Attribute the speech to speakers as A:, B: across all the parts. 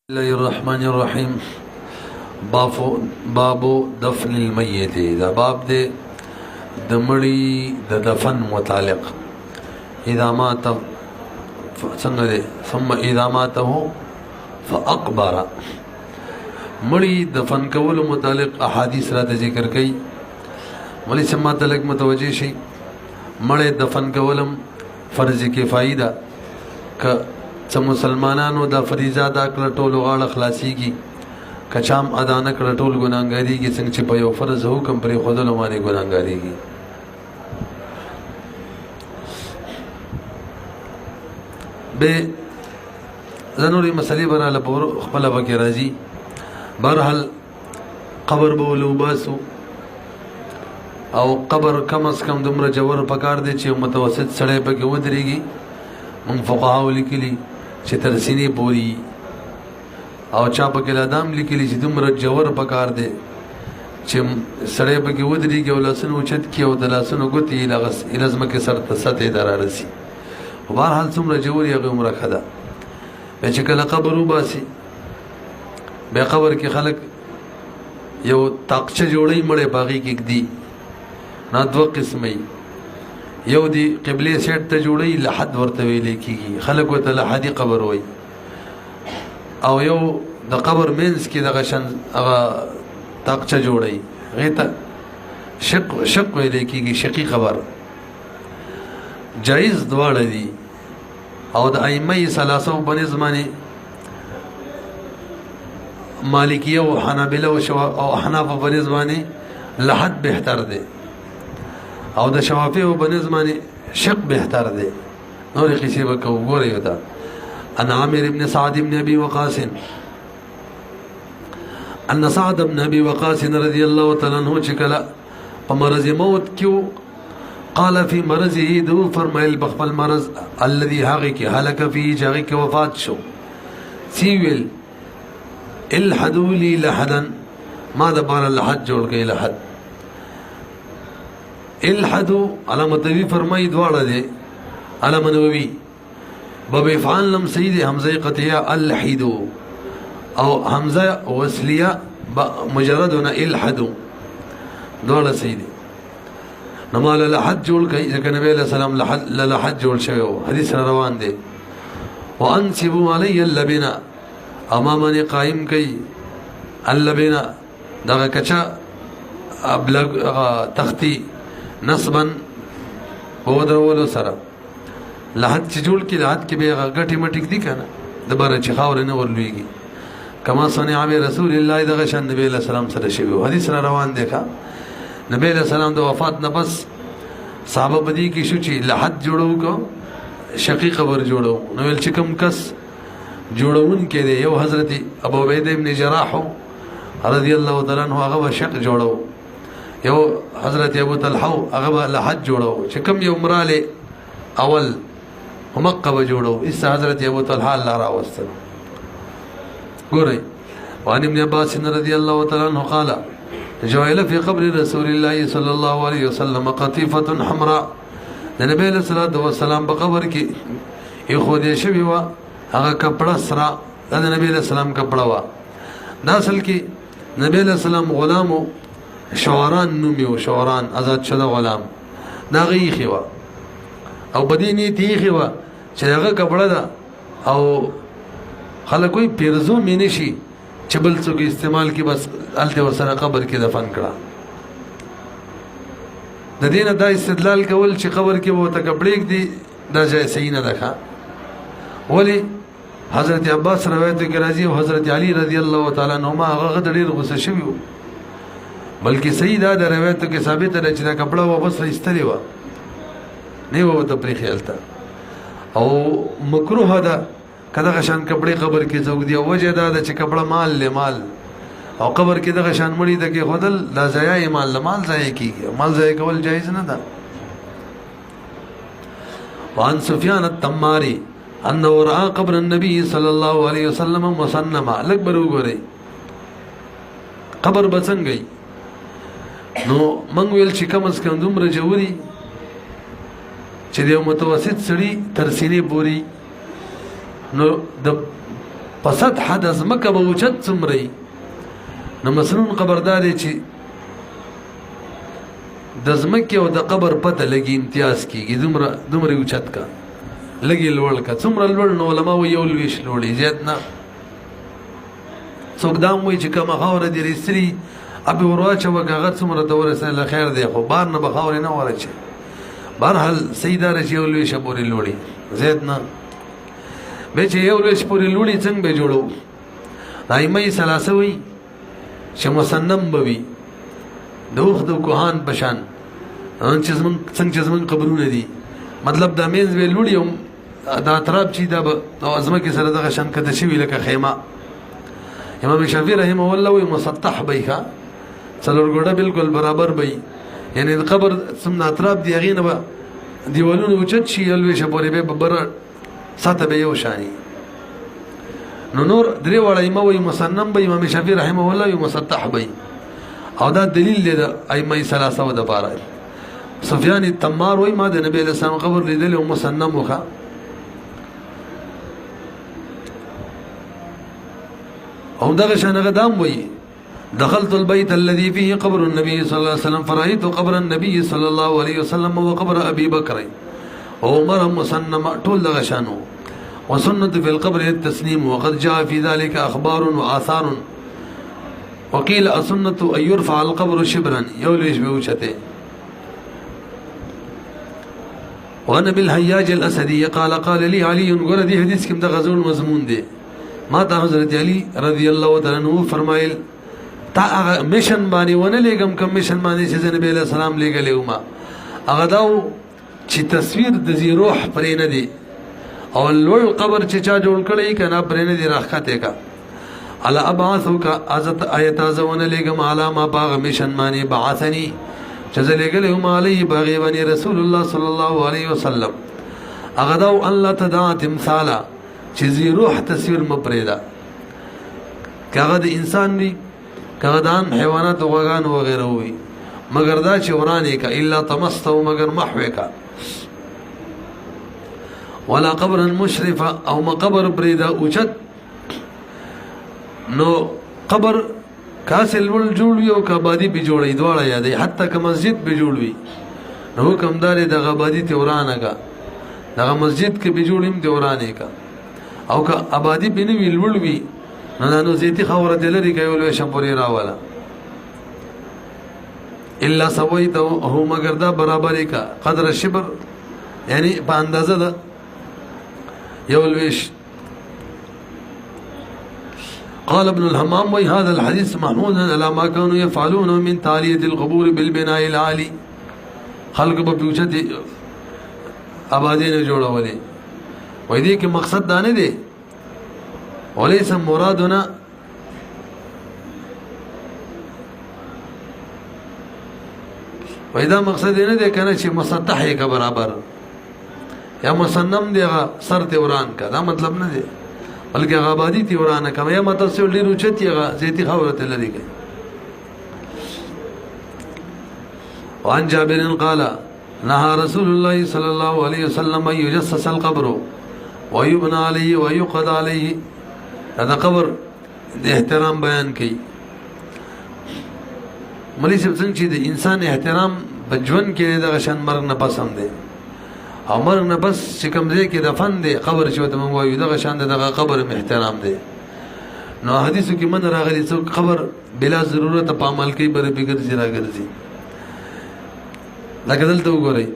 A: الله الرحمن الرحیم. بابو دفن المیت. دا باب دے د مړي د دفن متعلق. اذا مات څنګه دے ثم اذا ماته فاقبر. مړي دفن کول متعلق احادیث را ذکر کړي. مړي سم متعلق متوجه شي. مړي دفن کولم فرض کفایي ده. ک څه مسلمانانو دا فریضه ادا کړه ټول غاړه خلاصيږي، کچام ادا نه کړه ټول ګناهګاریږي، څنګه چې په یو فرض حکم پرې خودلو باندې ګناهګاریږي. به ضروري مسلې براله پور خپل بکې راځي. بهرحال قبر به ولوباسو او قبر کم از کم دومره جوړ پکار دی چې متوسط سړی پکې ودرېږي. من فقهاو لیکلي چې تر سینې پوري، او چا پکې لادام لیکلي چې دومره جوړ پکار دی چې سړی پکې ودرېږي او لاسونه اوچت کړي او د لاسونو ګوتې یې ځمکې سر ته سطحې ته رارسي. خو بهرحال څومره جوړ یې هغه عمره ښه ده. بیا چې کله قبر وباسي، بیا قبر کې خلک یو تاقچه جوړوي، مړی په هغې کې ږدي. نه دوه قسمه یو دی قبله سیټ ته جوړي، لحد ورته ویلې کیږي، خلک ورته لحدي قبر وایي. او یو د قبر مینس کې دغه شان هغه تاقچه جوړي، هغې ته شق ویلې کیږي، شقي قبر. جایز دواړه دي. او د ائمه ثلاثه په نسبت باندې مالکیه او حنابلة او احناف په نسبت باندې لحد بهتر دی، او د شوافی او بنظم باندې شق بهتر دی. نور قصې وکړو ګورئ وتا. ان عامر ابن سعد ابن ابي وقاص ان سعد ابن ابي وقاص رضي الله تعالی عنہ چې کله په مرض موت کې قال في مرضه دو فرمایل بخپل مرض الذي هغه کې هلاك فيه جاغي کې وفات شو. سیویل الحدوا لي لحدا، ما د بار لحد جوړ کړي. لحد الحدو علامه نووي فرمایي دواړه دي. علامه نووي باب افعال لم سید حمزه قطعیه الحدو او حمزه وصلیه مجردنا الحدو دواړه سید. نمال لحد جوړ کړي ځکه نبی له سلام لحد جوړ شوی حدیث روان دي. وانسبوا علی اللبنا، امامني قائم کړي اللبنا دغه کچا ابلغ تختی نصبا ودرولو سره. لحد چې جوړ کړي، لحد کې به غټي مټي دي کنه، د بره چې خاور نه ورلويږي. کما صنع رسول الله دغه شان نبی له سلام سره شوی حدیث را روان دی. نبی له سلام د وفات نه بس صحابه بدی کې شو چې لحد جوړو کو شقیق قبر جوړو. نو ول چې کوم کس جوړون کې دی یو حضرت ابو عبیده ابن جراح رضی الله تعالی عنہ هغه شق جوړو، یو حضرت ابو طلحه هغه لحد جوړو چې کوم یو مراله اول همقبه جوړو. اس حضرت ابو طلحه الله را وستل. ګورئ. وان ابن عباس رضی الله تعالی عنہ قال جعل في قبر رسول الله صلى الله عليه وسلم قطيفه حمراء. د نبی له صلوات و سلام په قبر کې یو خو دې شوی و هغه کپڑا سره د نبی له سلام کپڑا و. دا اصل کې نبی له سلام غلامو شواران نومیو، شواران آزاد شده غلام دا غیخی و او بدینی تیخی و چې هغه کپڑا ده او خلکوی پیرزو مینه شي چې بل څوک استعمال کی، بس الته ورسره قبر کې دفن کړه. د دینه دا استدلال کول چې قبر کې وو ته کپړې دي دا ځای صحیح نه ده. ولی حضرت عباس روایت کې راځي او حضرت علی رضی الله تعالی عنهما هغه ډېر غوسه شوی و، بلکې صحیح دا د روایتو کې ثابت ده چې دا کپڑا و بس ایستلی و نه و ته پرې خیالته. او مکروه ده کله شان کپڑے قبر کې څوک دی. وجه دا ده چې کپڑا مال له مال او قبر کې دغه شان مړی د کې خدل لا ضایع مال له مال ضایع کیږي. مال ضایع کول جایز نه ده. وان سفیان التماری انه راى قبر النبي صلى الله عليه وسلم مسنما. لکبر وګورئ قبر بڅنګي. نو منګ ویل چې کم از کم دومره جوړي چې د متوسط سړي تر سینې پوري نو د په سطح د ځمکه به اوچت څومره نو مسنون خبردار دی چې د ځمکې او د قبر پته لګي امتیاز کېږي دومره اوچت کا لګي لوړ کا څومره لوړ نو علما وایي یو لویش لوړي زیات نه څوک دا وایي چې کومه خاوره دې رسري ابي ورواچوه هغه څومره ته ورسېله خیر دی خو بار نه به خاورې نه ورچي بهرحال صحیح دا چې یو لویشه پورې لوړي زیات نه به چې یو لویش پورې لوړي څنګه به جوړو ائمه ثلاثه وایي چې مسنم به وي د اوښ د کوهان په شان څنګه چې زمونږ قبرونه دي مطلب دا مینځ به لوړي دا اطراف چې دا به ځمکې سره دغه شان کده شوي لکه خیمه امام شافعي رحمه الله وایي مسطح به ښه څلور ګوډه بالکل برابر به یعنی د قبر څومره اطراف دي هغې نه به دیوالونه اوچت شي یو لویشه پورې به بره سطح به یو شاني نو نور درې واړه ائمه وایي مسنم به امام شافعي رحمه الله وایي مسطح به او دا دلیل دی د ائمه ثلاثه دپاره سفیان التمار وایي ما د نبي علیه السلام قبر لیدلی او مسنم وښه او دغه شان هغه دام وایي دخلت البيت الذي فيه قبر النبي صلى الله عليه وسلم فرأيت قبر النبي صلى الله عليه وسلم وقبر أبي بكر وعمر مسنم طول دغه شانو وسنة في القبر التسليم وقد جاء في ذلك أخبار وآثار وقيل السنة أن يرفع القبر شبرا يوليش بوشته وأنا بالحياج الأسدي قال لي علي قال دي حديث كم ده غزول مضمون دي ما تا حضرت علي رضي الله تعالى عنه فرمایل تا مشن باندې ونه لګم کم مشن باندې چې نبی له سلام لګلې ما هغه داو چې تصویر د زی روح پرې نه دی او لوړ قبر چې چا جوړ کړی کنه پرې نه دی راخته کا الا ابعثک ازت ایت ازونه لګم علا ما باغ مشن باندې بعثني چې لګلې ما علی باغ باندې رسول الله صلی الله علیه وسلم هغه داو الله تدع تمثالا چې زی روح تصویر مپریدا کاغه د انسان دی کغدان حیوانات و غان وغیره وي مگر دا چې ورانه کا الا تمسته مگر محوه کا ولا قبرا مشرفا او مقبر بريدا اوچت نو قبر کاسل ول جوړ یو کبادي به جوړي دواړه یادې حتی که مسجد به جوړوي نو حکم دار د غبادي ته ورانه کا دغه مسجد کې به جوړیم ته ورانه کا او که آبادی به نه ویل وی نو زیتی خوره دلری کوي ول شپوري راواله الا سويته هو مگر دا برابر کا قدر الشبر یعنی په اندازه ده یو لويش قال ابن الحمام وهذا الحديث محمود على ما كانوا يفعلون من تعليه القبور بالبناء العالي خلق په بوچت آبادی نه جوړولې وای دې کې مقصد دا نه دی وليس مرادنا وإذا مقصد نه دی کنه چې مسطح یې کا برابر یا مسنم دی سر ته وران کا دا مطلب نه دی بلکې غابادي تی وران کا یا مطلب څه ډیر اوچتي زيتي خوره لري کوي وعن جابر قال نهى رسول الله صلى الله عليه وسلم أن يجسس القبر ويبنى عليه ويقضى عليه دا قبر د احترام بیان کوي ملي څنګه چې د انسان احترام بجون کې د غشن مرګ نه پس هم دی او مرګ نه پس چې کوم ځای کې دفن دی قبر چې ته مونږ وایو د غشن دغه قبر احترام دی نو حدیثو کې من راغلي څو قبر بلا ضرورت په عمل کوي بر بغیر زرا ګرځي لکه دلته وګورئ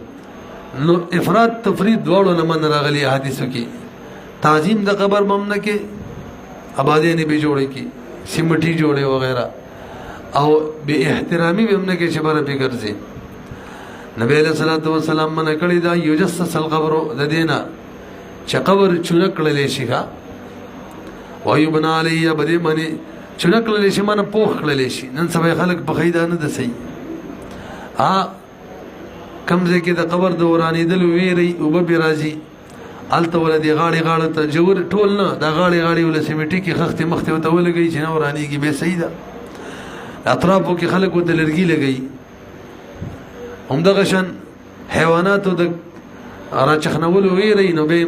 A: نو افراط تفرید دواړو نه من راغلي حدیثو کې تعظیم د قبر ممنه کې آبادی نه به جوړي کی سیمټي جوړي وغیرہ او به احترامي به موږ کې چې بره به ګرځي نبی علیہ الصلوۃ والسلام من کړي دا یجسس القبر د دینه چې قبر چونکړلې شي ښا وایبنا علی بده منی چونکړلې شي من پوخ کړلې شي نن سبا خلک په خیدا نه دسي کمزې کې د قبر دورانې دل ویری او به راځي الته ولدي غاړي غاړه ته جوړ ټول نه د غاړي غاړي ول سیمټي کې خخته مخته وته ولګي چې نو رانی کې به سیده اطرافو کې خلک وته لرګي لګي هم دغه شان حیواناتو د راچخنول ویری نو به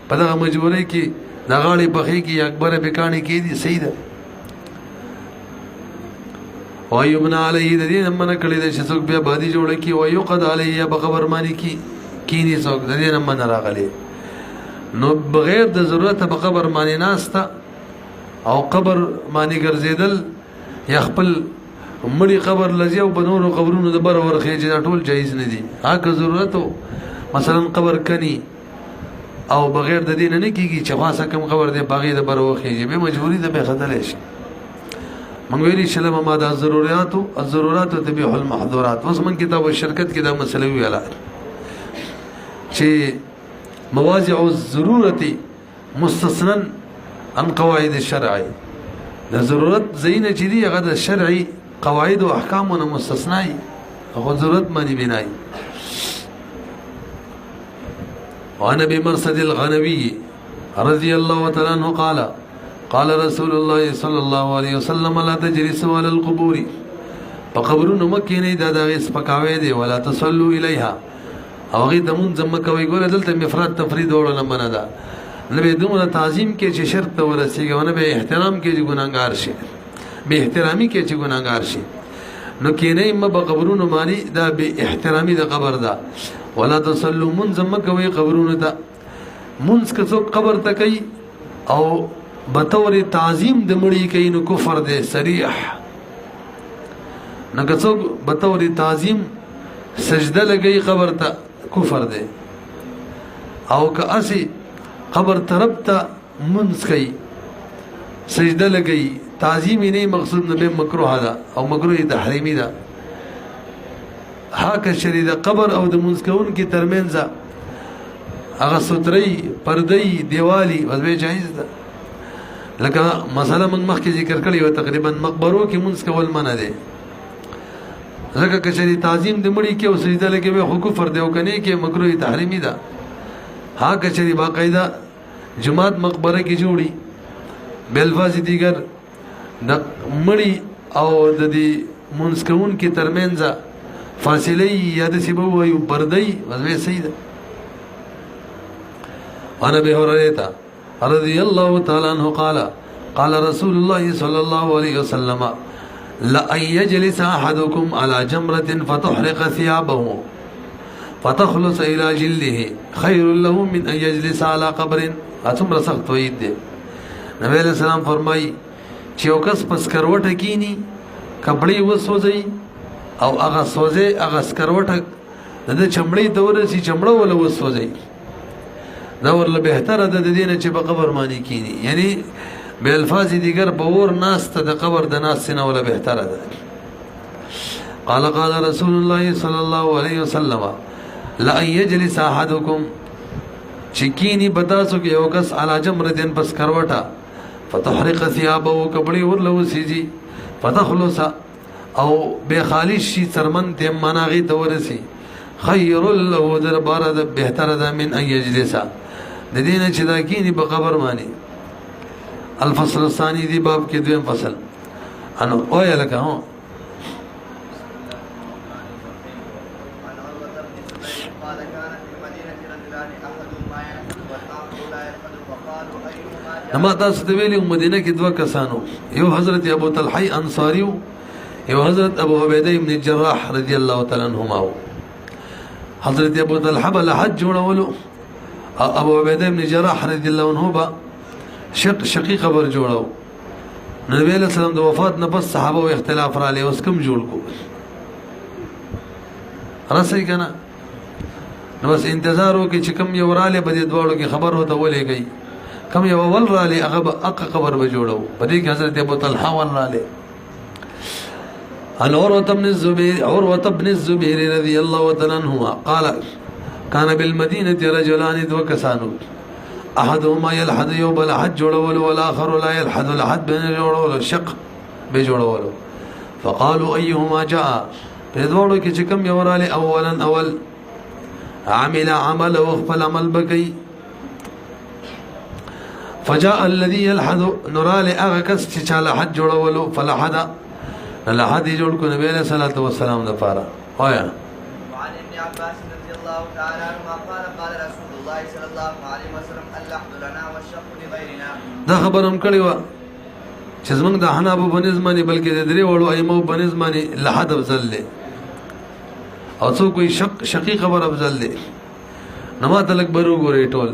A: په دغه مجبورۍ کې دا غاړې پخې کې اکبر بکاڼي کې دي صحیح ده وایبنا علیه د دې نمنه کړی د چې څوک بیا بادي جوړ کی وایقد علیه په خبر مانی کی کینی څوک د دې نمنه راغلی نو بغیر د ضرورت په خبر مانی ناستا او قبر مانی ګرځیدل یا خپل مړی قبر لږه او بنورو قبرونو د بر ورخه چې ټول جایز نه دي هغه ضرورت مثلا قبر کني او بغیر د دین نه کیږي چې خاصه کم قبر دی باغې د بر ورخه به مجبوری ده به خدای شي من ویلی شلم ما دا الضرورات تبیح المحظورات وس من کتاب الشرکت کې دا مسله ویاله چې مواضع الضرورت مستثنا عن قواعد الشرع د ضرورت زینه چې دی هغه د شرعي قواعد او احکامونه مستثنای هغه ضرورت معنی بنای وعن ابي مرصد الغنوي رضي الله تعالى عنه قال رسول الله صلى الله عليه وسلم لا تجلسوا على القبور فقبرون مکه نه دا دغه سپکاوي دي ولا تصلوا اليها او غي دمون زمکه وي ګور دلته مفرد تفرید وړل منه ده نبی دومره تعظیم کې چې شرط ورسیږي ونه به احترام کې چې ګناګار شي به احترامي کې چې ګناګار شي نو کې نه مب قبرونو مانی دا به احترامي د قبر ده ولا تصلوا من زمکه وي قبرونو ده منځ کڅو قبر ته کوي او بطور تعظیم د مړی کوي نو کفر دی صریح نه کڅو بطور تعظیم سجده لګي قبر ته کفر دی او که اسی قبر طرف ته منځ کوي سجده لګي تعظیم نه مقصود نه مکروه ده او مکروه تحریمی ده هاکه شری د قبر او د منځ کون کی ترمنځ هغه ستري پردې دیوالي وځي جایز ده لکه مثلا من مخکې ذکر کړی و تقریبا مقبرو کې منځ کول منه ده لکه کچري تعظیم د مړي کې او سجده لګي به حقوق فرد او کني کې مکروه تحریمی ده ها کچري باقاعده جماعت مقبره کې جوړي بلفاظ دیگر د مړي او د دې منځ کون کې ترمنځ فاصله یاد سی بو وي پردې وځي صحیح ده انا به هريره رضي الله تعالى عنه قال رسول الله صلى الله عليه وسلم لا يجلس احدكم على جمرة فتحرق ثيابه فتخلص الى جلده خير له من ان يجلس على قبر اتم رسخت وید دے نبی علیہ السلام فرمائی چې یو کس پس کروټه کینی کپڑے وسوځي او هغه سوځي هغه سکروټه د چمړې دور سي چمړه ولا وسوځي دا ورله بهتره ده د دینه چې په قبر مانی کینی یعنی به الفاظ دیگر په ور ناس ته د قبر د ناس نه ولا بهتره ده قال رسول الله صلى الله عليه وسلم لا يجلس احدكم چکینی بتاسو کې یو کس علا جمرتين پس کروټه فتحرق ثيابه کپڑے ورله وسیږي فتخلص او به خالص شي سرمن ته مناغي تورسي خير له دربار د بهتره ده من ان يجلس د دینه چې دا کینی په قبر مانی الفصل الثاني دی باب کې دویم فصل انو اویا لکه هو نما تاسو ته ویلو مدینه کې دوه کسانو یو حضرت ابو طلحه انصاری یو حضرت ابو عبیده ابن الجراح رضی الله تعالی عنهما حضرت ابو طلحه بل حج جوړولو ابو عبیده ابن الجراح رضی الله عنه با شقیق قبر جوړو نبی علیہ السلام د وفات نه پس صحابه او اختلاف را لې اوس کوم جوړ کو راسي کنه نو بس انتظار وکي چې کوم یو را لې بده دواړو کې خبر هوته ولې گئی کوم یو ول را لې هغه قبر به جوړو په دې کې حضرت ابو طلحه ول را لې عن عروة بن الزبير رضي الله تعالى عنهما قال كان بالمدينة رجلان وكسانو احدهما يلحد يوم الحج جوړول والاخر لا يلحد الحد بين جوړول شق به جوړول فقالوا ايهما جاء بدوړو کې چې کوم یو رالی اول عمل عمل وخفل عمل بکی فجاء الذي يلحد نرال اغكس چې چاله حج جوړول فلحد لحد جوړ کو نبی عليه الصلاه والسلام د پاره وایا
B: وعن ابن عباس رضي الله تعالى عنهما قال رسول الله صلى الله عليه وسلم اللحد لنا والشق لغيرنا
A: دا خبر هم کړی وه چې زمونږ د حنابو په نظم باندې بلکې د درې وړو ائمو په نظم باندې لحد افضل دی او څوک وایي شقي قبر افضل دی نو ما ته لږ بر وګورئ ټول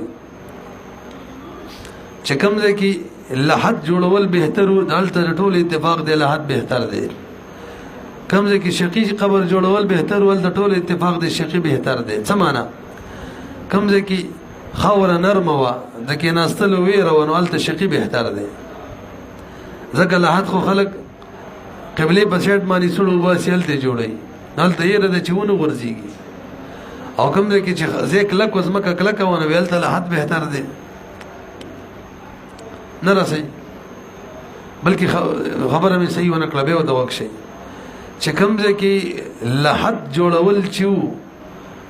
A: چې کوم ځای کې لحد جوړول بهتر و دلته د ټول اتفاق دی لحد بهتر دی کوم ځای کې شقي قبر جوړول بهتر و د ټول اتفاق دی شقي بهتر دی څه معنا کوم ځای کې خاوره نرمه وه د کېناستلو ویره وه نو هلته شقي بهتر دی ځکه لحد خو خلک قبلې په سیټ باندې سړو وباسي هلته جوړوي هلته یېره ده چې ونه غورځېږي او کوم ځای کې چې ځای کلک و ځمکه کلکه ونه وي هلته لحد بهتر دی نه رسئ بلکې خبره مې صحیح ونه کړه بیا ورته وکشئ چې کوم ځای کې لحد جوړول چې و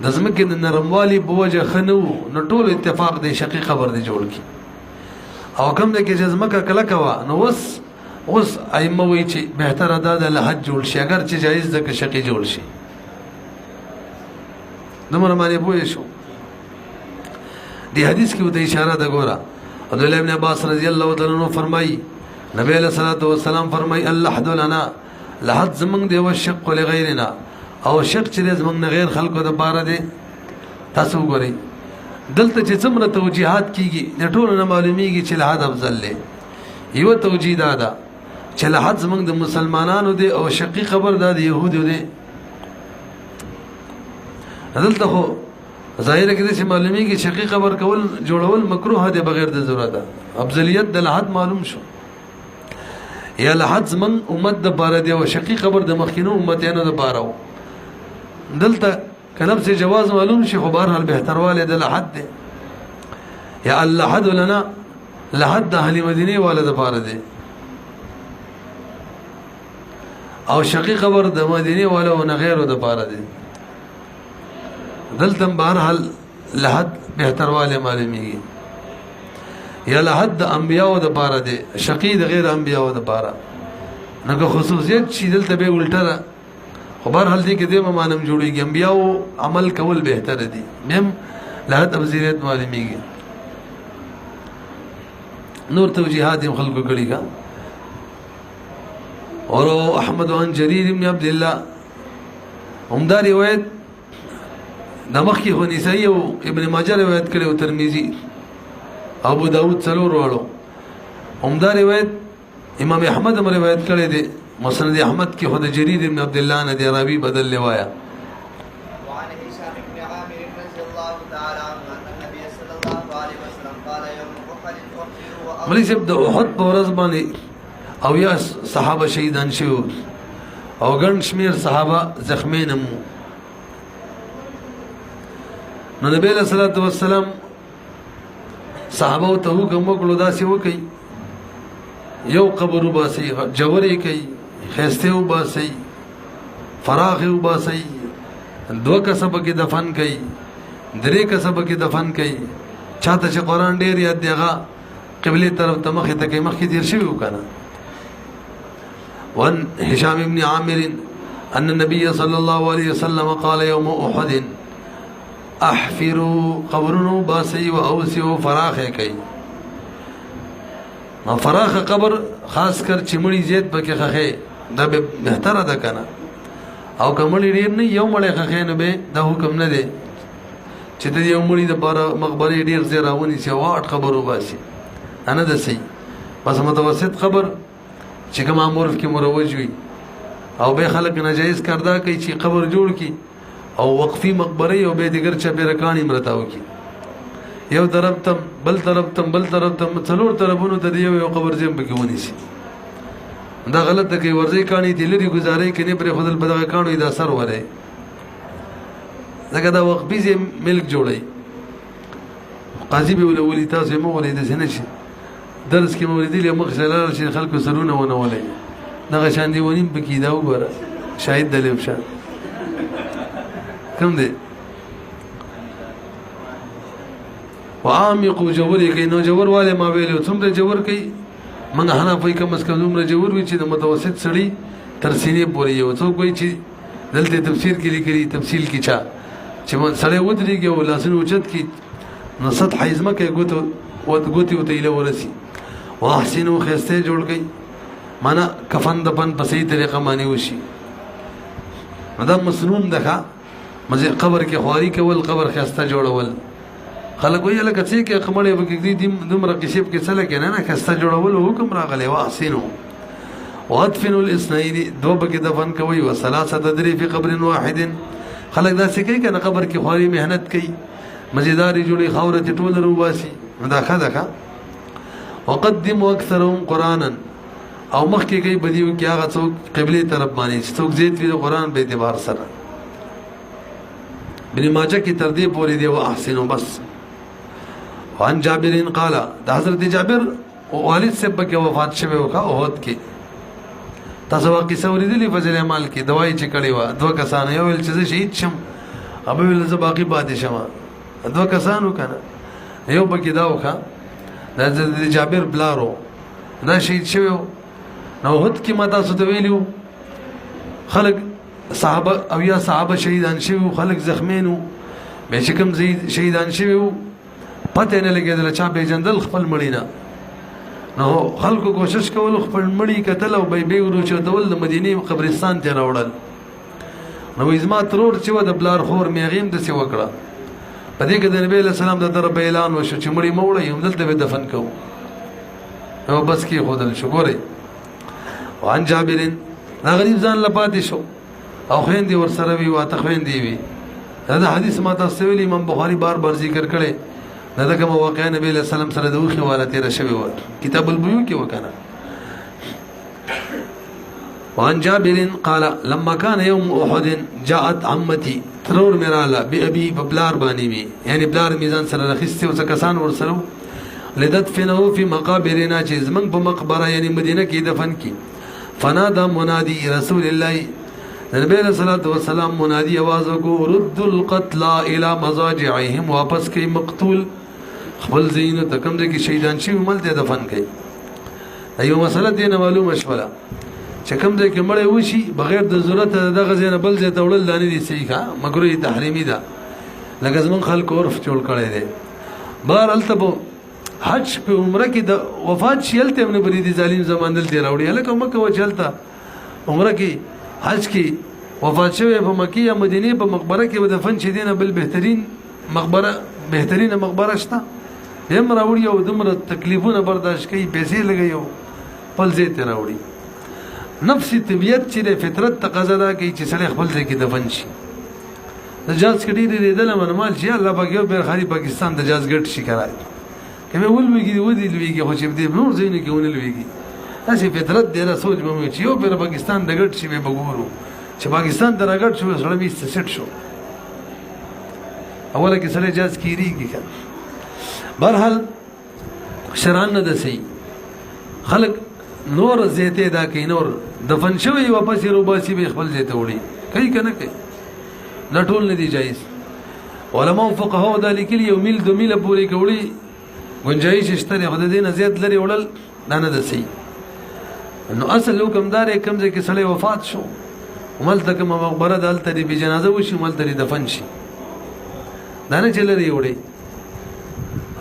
A: د ځمکې د نرموالي په وجه ښه نه و نو ټول اتفاق دی شقي قبر دی جوړ کړي او کوم ځای کې چې ځمکه کلکه وه نو اوس ائمه وایي چې بهتره دا د لحد جوړ شي اگر چې جایز ده که شقي جوړ شي دومره باندې پوه شو دې حدیث کې ورته اشاره ده ګوره عبدالله ابن عباس رضی الله تعالی عنہ فرمایي نبی علیہ الصلوۃ والسلام فرمایي اللحد لنا لحد زمنګ دی او شق لغیرنا او شق چې زمنګ نه غیر خلکو د بار دی تاسو وګورئ دلته چې څومره توجیهات کیږي د ټولو نه معلومیږي چې لحد افضل دی یو توجیه دا ده چې لحد زمنګ د مسلمانانو دی او شقي قبر دا د يهودو دی دلته خو ظاهر کې چې معلومیږي شقي قبر کول جوړول مکروه دی بغیر د ضرورت افضلیت د لحد معلوم شو یا لحد زمن امت د بار دی او شقي قبر د مخکینو امتانو د بارو دلته کلم سے جواز معلوم شي خو بهر حال بهتر والے د لحد دی یا اللحد لنا لحد د اهل مدینه والے د بار دی او شقي قبر د مدینه والو نه غیرو د بار دی دلته بهر حال لحد بهتر والے معلومیږي یا لحد د انبیاء د بار دی شقي د غیر انبیاء د بار نه خصوصیت چې دلته به الټه خو بهر حال دې کې دې مانم جوړیږي انبیاء عمل کول بهتر دي مم لحد افضلیت معلومیږي نور توجیهات خلقو کړي کا اور احمد عن جرير بن عبد الله عمدہ روایت دمخ کی نسائی او ابن ماجه روایت کړي او ترمذی ابو داود څلور واړو عمدہ روایت امام احمد هم روایت کړي دي مسند احمد کی خود جرير بن عبد الله نے دے راوی بدل لوایا
B: وعن هشام بن عامر رضي الله تعالى عنه ان النبي صلى الله عليه وسلم قال يوم احد احفروا
A: ملي سب د احد په ورځ باندې او یا صحابه شهیدان شو او ګڼ شمیر صحابه زخمین هم نو نبی صلی الله علیه وسلم صحابه ته حکم وکړو دا سی وکي یو قبر وباسي جوړې کوي خسته وباسي فراخ وباسي دو کسب کې دفن کوي درې کسب کې دفن کوي چاته چې قران ډېر یاد دیغه قبله طرف ته مخې ته کې مخې تیر شوی وکنه وان هشام بن عامر ان النبي صلى الله عليه وسلم قال يوم احد احفروا قبرن باسي واوسوا فراخ کوي فراخ قبر خاص کر چمړي زیات پکې خخه دا به بهتره ده کنه او کومړي ډیر نه یو مړی خخه نه به دا حکم نه دی چې د یو مړي د بار مقبره ډیر زیراونی سی واټ خبرو باسي انا د سي پس متوسط خبر چې کوم امر کې مروج وي او به خلک ناجایز کاردا کوي چې قبر جوړ کی او وقفي مقبره او به دیګر چا به رکانی مرتاو کی یو طرف تم بل طرف تم څلور طرفونو ته یو قبر زم بګی ونی سي دا غلط ده کې ورځي کانی دي لري گزارې کني پر خپل بدغه کانو دا سر وره دغه دا وقفي زم ملک جوړي قاضي به ولولي تاسو مو ولې د سنه شي درس کې مو لیدل مخ سره شي خلکو سرونه ونه ولې دغه شان دی ونیم بګی دا وګوره شاهد دلیم شه کوم دی وعامقوا جوري کوي نو جور والے ما ویلو څومره جور کوي منګه حنا په کوم اس کوم جور وی چې د متوسط سړی تر سینې پورې یو څوک وی چې دلته تفسیر کې لیکلي تفصیل کې چا چې سړی ودرېږي او لاسونه اوچت کی نو سطح حزمه کې ګوتو وته له ورسي واحسنوا خسته جوړ گئی معنا کفن دفن په صحیح طریقه باندې وشي دا مسنون دغه مزه قبر کې خواري کول قبر خسته جوړول خلک وی لکه چې کې قمړې وکړي دي دومره کسب کې څه لکه نه خسته جوړول حکم راغلی واحسنوا وادفنوا الاثنين دو بګه دفن کوي وثلاثه تدري في قبر واحد خلک دا څه کوي کنه قبر کې خواري مهنت کوي مزیداری جوړي خاورته ټول روباسي دا خدکا وقدموا اكثرهم قرانا او مخکې کوي بدیو کې هغه څوک قبله طرف باندې څوک زیات وي قرآن په اعتبار سره ابن ماجه کی ترتیب پوری دی واحسنوا بس وان جابر قال دا حضرت جابر والد سے بکه وفات شوه وکا احد کې تاسو واقعي سوریدلی فضل اعمال کې دوايي چې کړي وا دوه کسان یو ول چې شهید شم ابو ول زباقي پاتې شم دوه کسانو کنه یو بکه دا وکا دا حضرت جابر بلارو دا شهید شوه نو احد کې ما تاسو ته ویلو خلق صحابه او یا صحابه شهیدان شوه خلق زخمینو به شکم زید شهیدان شوه پته نه لګیدل چا به جندل خپل مړینا نو خلکو کوشش کول خپل مړی کتل او به ورو چتول د مدینه قبرستان ته راوړل نو ازما ترور چې و د بلار خور میغیم د څه وکړه په دې کې د نبی له سلام د درب اعلان وشو چې مړی موړی هم دلته به دفن کوو نو بس کې خودل شکر وان جابرین دا غریب ځان لپاتې شو او خويندې ور سره وی واته خويندې وی دا حدیث ما تاسو ویل امام بخاری بار بار ذکر کړي دا کوم واقعا نبی له سلام سره د وخي والا تیر شوی و کتاب البیوع کې وکنه وان جابر قال لما كان يوم احد جاءت عمتي ترور مرالا بابي ببلار باني مي يعني بلار میزان سره رخصتي او کسان ور سره لدفنه في مقابرنا چې زمنګ په مقبره یعنی مدینه کې دفن کی فنادى منادي رسول الله نبی صلی الله علیه وسلم منادي आवाज کو رد القتلى الى مضاجعهم واپس کی مقتول خپل زینو تکم دې کې شهیدان شي مل ته دفن کړي ایو مسله دې نه معلومه شوله چې کوم دې کې مړ وشي بغیر د ضرورت دغه زینه بل ځای ته وړل دانه دي صحیح ښه مکروه تحریمی ده لکه زمون خلک عرف جوړ کړي دي بهر التبو حج په عمره کې د وفات شیلته ابن برید ظالم زمانل دی راوړي لکه مکه و چلتا عمره کې حج کې وفات شوی په مکه یا مدینه په مقبره کې دفن شې دینه بل بهترین مقبره بهترینه مقبره شته هم راوړي او دمر تکلیفونه برداشت کوي پیسې لګي خپل ځای ته راوړي نفسي طبيعت چې فطرت تقاضا ده کوي چې سړی خپل ځای کې دفن شي د جاز کډې دې دله منمال چې الله پاک به خاري پاکستان د جاز ګټ شي کرای کله ولويږي ودی لويږي خو چې دې نور ځینې کې ونه لويږي اسی فطرت دې را سوچ مې چې یو پر پاکستان د ګټ شي به وګورو چې پاکستان درګټ شو سره می سټ شو اوله کې سره جاز کیریږي برحال شران نه دسي خلق نور زیته دا کوي نور دفن شوی واپس روباسي به خپل زیته وړي کوي کنه کوي نه ټول نه دي جایز علماء فقهاء دا لیکلي یو میل دو میل پورې کوړي گنجائش شته خو د دې نه زیات لري وړل نه دسي نو اصل حکم دار کم ځکه سړی وفات شو عمل تک مقبره دالته دی به جنازه وشي عمل تری دفن شي دا نه چلري وړي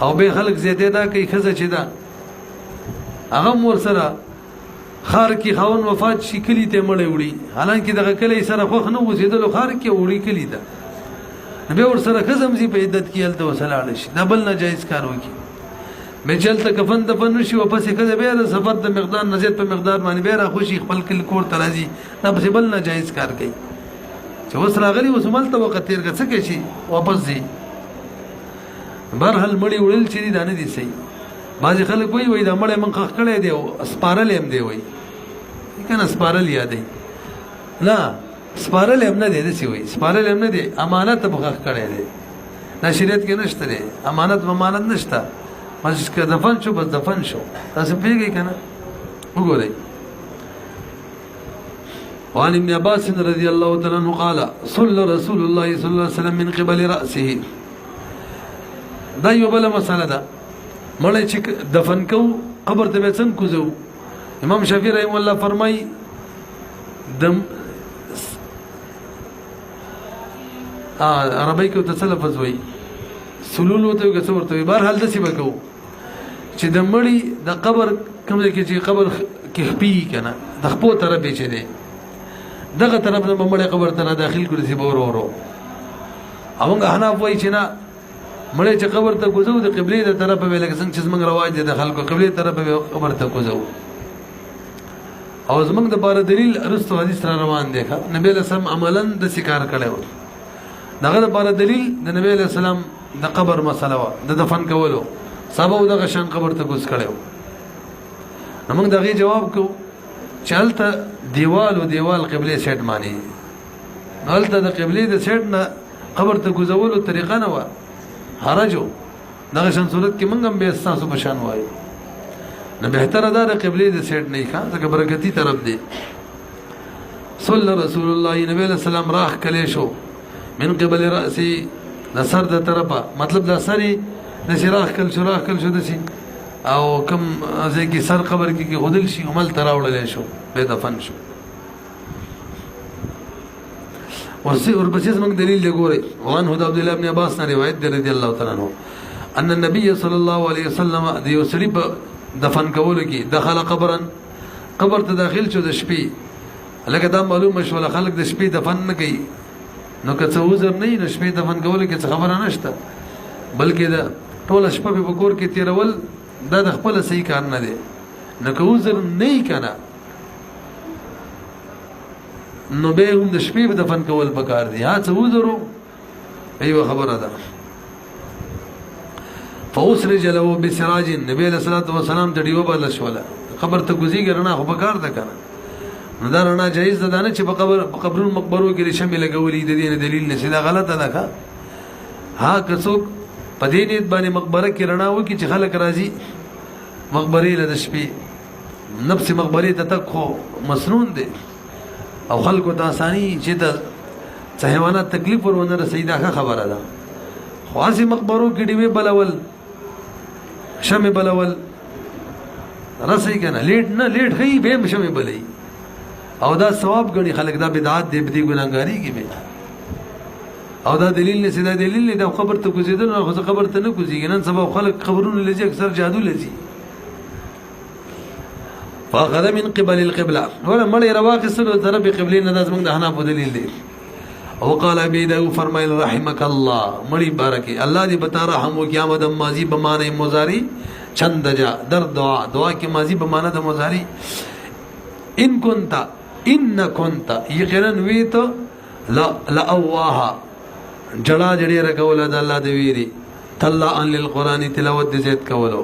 A: او به خلق زیاته دا کوي خزه چې دا هغه مور سره خار کې خاون وفات شي کلی ته مړ وړي حالانکه دغه کلی سره خو نه وزیدل خار کې وړي کلی دا به ور سره خزم زی په عدت کې الته وسلاله شي دا بل ناجایز کار وکي مې چلته کفن دفن شي واپس کده به سفر د مقدار نزيد په مقدار باندې به را خوشي خپل کل کور ترازي دا به بل ناجایز کار کوي چې وس راغلي وسمل ته وخت تیر کڅ کې شي واپس زی برحال مړی وړل چې دا نه دي صحیح بعض خلک وای دا مړی من خخ کړی دی او اسپارل هم دی وای کنه اسپارل یادې نه اسپارل هم نه دی دسی وای اسپارل هم نه دی امانت په خخ کړی دی دا شریعت کې نشته دی امانت نشته مس که دفن شو بس دفن شو تاسو پیږئ کنه وګورئ وعن ابن عباس رضي الله تعالى عنه قال صلى رسول الله صلى الله عليه وسلم من قبل رأسه دا یو بل مسله ده مړی چې دفن کو قبر ته څنګه کوزو امام شافعي رحم الله فرمای دم عربی کې تسلفز وای سلول وته څورته بهر حال دسی وکاو چې د مړي د قبر کوم ځای کې چې قبر کې خپي کنه د خپو طرف یې چې دی دغه طرف نه مړی قبر ته نه داخل کړي سي ورو ورو اوږه حناف وایي چې نه مړی چې قبر ته کوزو د قبلې د طرف به لکه څنګه چې زمونږ رواج دی د خلکو قبلې طرف به قبر ته کوزو او زمونږ د بار دلیل ارستو حدیث را روان دی نبی له سلام عملاً د سکار کړو دغه د بار دلیل د نبی له سلام د قبر مسله وا د دفن کولو سبا دغه شان قبر ته کوز کړو موږ دغه جواب کو چلته دیوال او دیوال قبله سیټ مانی هلته د قبله د سیټ نه قبر ته کوزولو طریقه نه و حرجو دغه شان صورت کې موږ هم به تاسو په شان وایو نه بهتره ده د قبله د سیټ نه ښه ځکه برکتی طرف دی صلی رسول الله نبی له سلام راخ کله شو من قبل راسي د سر د طرفه مطلب د سری د شراخ کل شو دسی او کم ځای کې سر قبر کې غدل شي عمل تراوړل شو به دفن شو ورپسې موږ دلیل لګوري وان هدا عبد الله ابن عباس نه روایت دی رضی الله تعالی عنہ ان النبي صلی الله علیه وسلم د یو سړي په دفن کولو کې دخل قبرا قبر ته داخل شو د شپې لکه دا معلومه شو خلک د شپې دفن نه کوي نو که څه وزر نه نو شپې دفن کولو کې څه خبره نشته بلکې دا ټول شپه په کور کې تیرول دا د خپل صحیح کار نه دی نو که وزر نه کنه نو به هم د شپې په دفن کول پکار دی ها څه وزرو ایوه خبره ده فوسرج له بسراج نبی له صلوات و سلام د دیو بل شوله قبر ته گزیږي رڼا خو پکار ده کنه نو دا رڼا جایز ده نه چې په قبرونو مقبرو کې شامل لګولې د دې دلیل نشي دا غلطه ده ها کڅوک په دې نیت باندې مقبره کې رڼا وکي چې خلک راځي مقبره له شپې نفس مقبره ته تک خو مسنون دي او خلکو ته اساني چې د حیوانات تکلیف ورونه رسي دا خبره ده خاصه مقبرو کې دی بلول شمه بلول رسي کنه لیټ نه لیټ خي به شمه بلې او دا ثواب غني خلک دا بدعات دی بدی ګناګاری کې به او دا دلیل نه سیده دلیل نه دا قبر ته کوزیدل نو خو قبر ته نه کوزیږي نن سبا خلک قبرونه لږه اکثر جادو لذي فاخذ من قبل القبلة ولا مړی رواقصلو طرف قبلې نه داس موږ د حناف دلیل دی او قال ابي داود فرمایل رحمك الله مړی بارکه الله دې بتا رحم وکي آمد ماضی بمانه مضارع چند جا در دعا کې ماضی بمانه د مضارع ان كنت یقینا ویت لا اواها جڑا جڑی رکوله د الله د ویری تلا ان للقران تلاوت دې زیات کولو